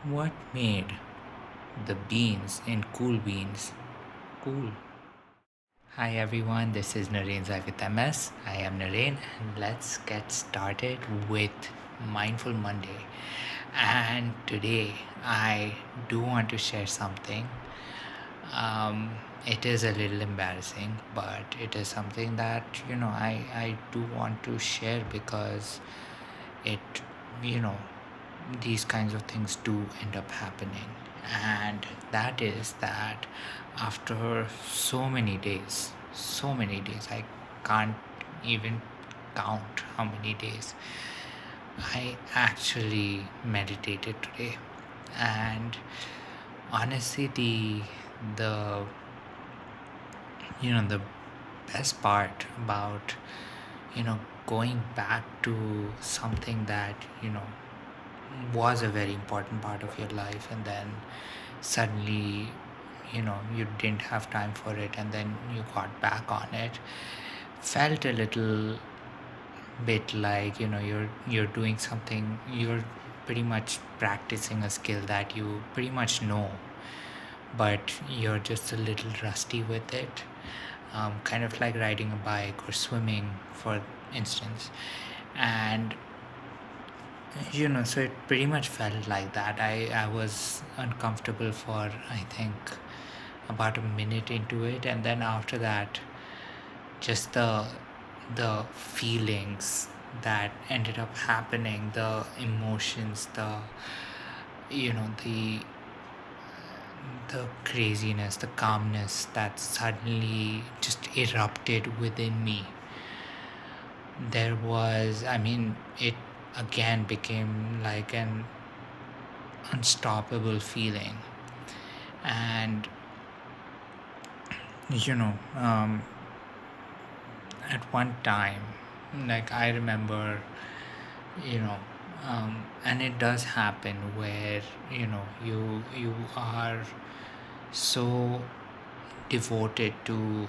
What made the beans in Cool Beans cool? Hi everyone, this is Naren with MS. I am Naren and let's get started with Mindful Monday. And today I do want to share something. It is a little embarrassing, but it is something that I do want to share because it you know these kinds of things do end up happening, and that is that after so many days, I can't even count how many days I actually meditated today. And honestly, the the best part about going back to something that was a very important part of your life, and then suddenly you didn't have time for it, and then you got back on it, felt a little bit like you're doing something, you're pretty much practicing a skill that you pretty much know, but you're just a little rusty with it. Kind of like riding a bike or swimming, for instance. And so it pretty much felt like that. I was uncomfortable for, I think, about a minute into it, and then after that, just the feelings that ended up happening, the emotions, the you know the craziness, the calmness that suddenly just erupted within me. There was, I mean, it again became like an unstoppable feeling. And you know at one time, like, I remember, you know and it does happen where you are so devoted to,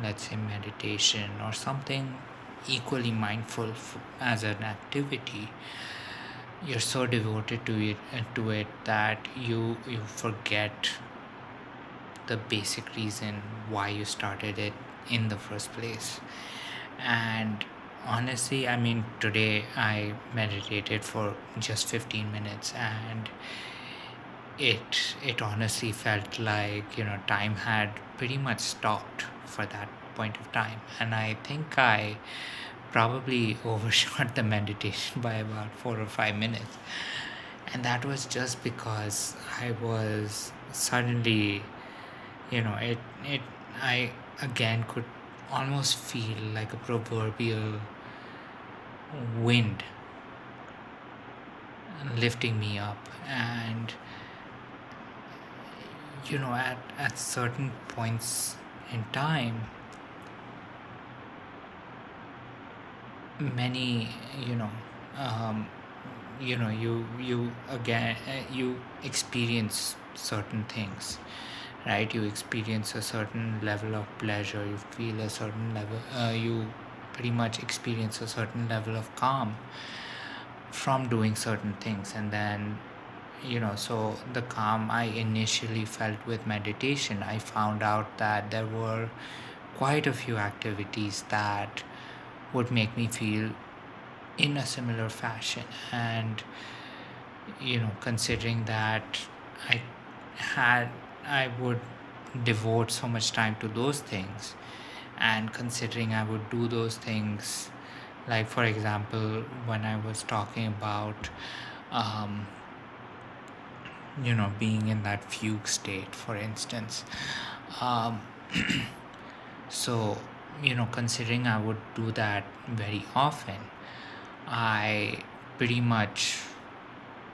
let's say, meditation or something equally mindful as an activity. You're so devoted to it that you forget the basic reason why you started it in the first place. And honestly, I mean, today I meditated for just 15 minutes, and it honestly felt like time had pretty much stopped for that point of time. And I think I probably overshot the meditation by about 4 or 5 minutes, and that was just because I was suddenly, it I again could almost feel like a proverbial wind lifting me up. And at certain points in time, many, you know um, you again, you experience certain things, right? You experience a certain level of pleasure, you feel a certain level, you pretty much experience a certain level of calm from doing certain things. And then so the calm I initially felt with meditation, I found out that there were quite a few activities that would make me feel in a similar fashion. And considering that i had I would devote so much time to those things, and considering I would do those things, like, for example, when I was talking about um, being in that fugue state, for instance. um, so considering I would do that very often, I pretty much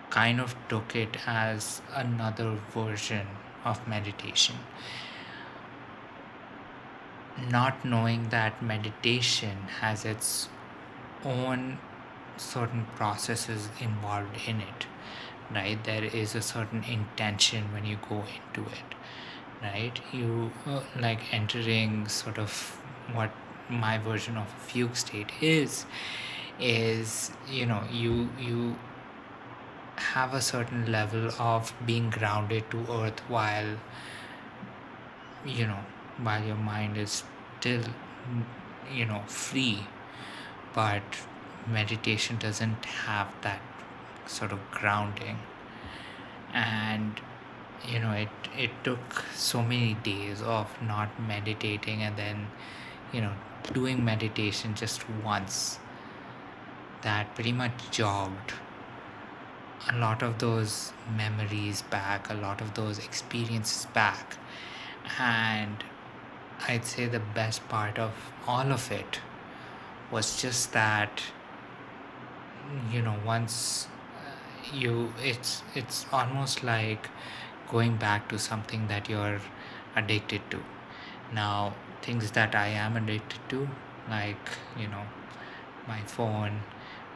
kind of took it as another version of meditation, not knowing that meditation has its own certain processes involved in it, right? There is a certain intention when you go into it, right? You like entering sort of what my version of a fugue state is you have a certain level of being grounded to earth you know while your mind is still free. But meditation doesn't have that sort of grounding. And it took so many days of not meditating, and then you know doing meditation just once, that pretty much jogged a lot of those memories back, a lot of those experiences back. And I'd say the best part of all of it was just that once it's almost like going back to something that you're addicted to. Now, things that I am addicted to, like my phone,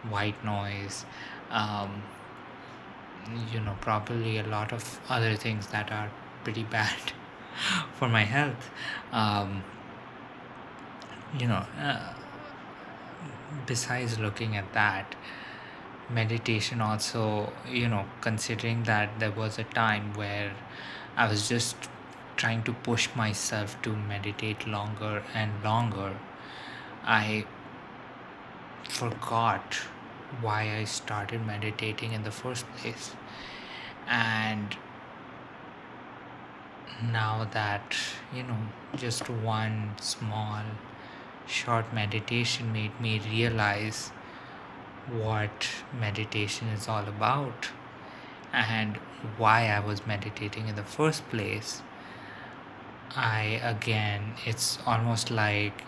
white noise, um, probably a lot of other things that are pretty bad for my health. um, you know uh, Besides looking at that, meditation also, considering that there was a time where I was just trying to push myself to meditate longer and longer, I forgot why I started meditating in the first place. And now that, just one small short meditation made me realize what meditation is all about and why I was meditating in the first place. It's almost like,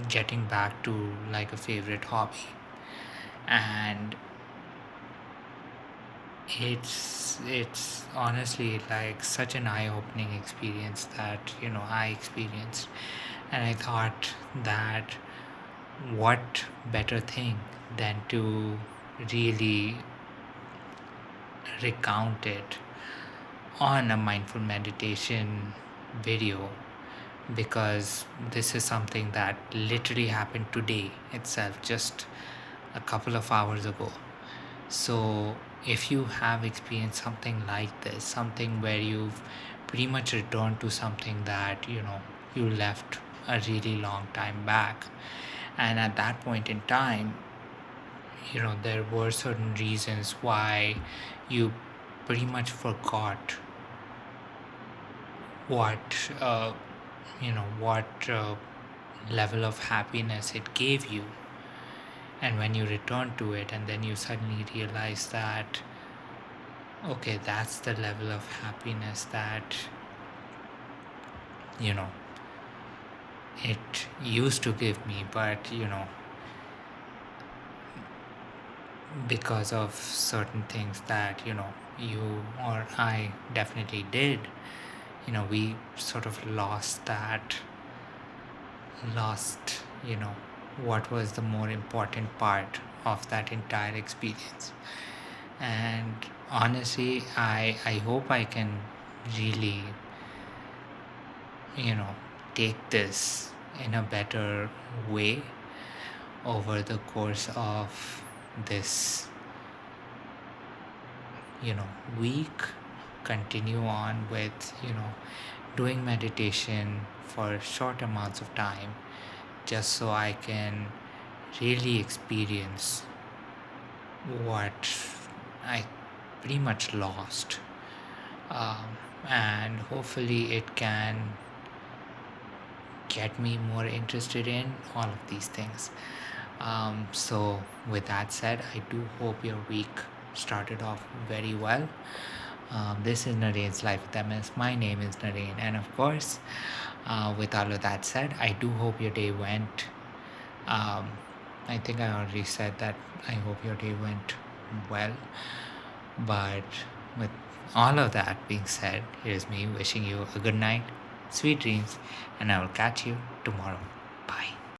getting back to like a favorite hobby. And it's honestly like such an eye-opening experience that I experienced. And I thought that what better thing than to really recount it on a mindful meditation video, because this is something that literally happened today itself, just a couple of hours ago. So if you have experienced something like this, something where you've pretty much returned to something that you left a really long time back, and at that point in time there were certain reasons why you pretty much forgot what level of happiness it gave you. And when you return to it, and then you suddenly realize that, okay, that's the level of happiness that it used to give me. But because of certain things that you or I definitely did, we sort of lost what was the more important part of that entire experience. And honestly, I hope I can really take this in a better way over the course of this week. Continue on with doing meditation for short amounts of time, just so I can really experience what I pretty much lost. And hopefully it can get me more interested in all of these things. So with that said, I do hope your week started off very well. This is Naren's Life with MS. My name is Naren, and of course, with all of that said, I do hope your day went. I think I already said that I hope your day went well. But with all of that being said, here's me wishing you a good night, sweet dreams, and I will catch you tomorrow. Bye.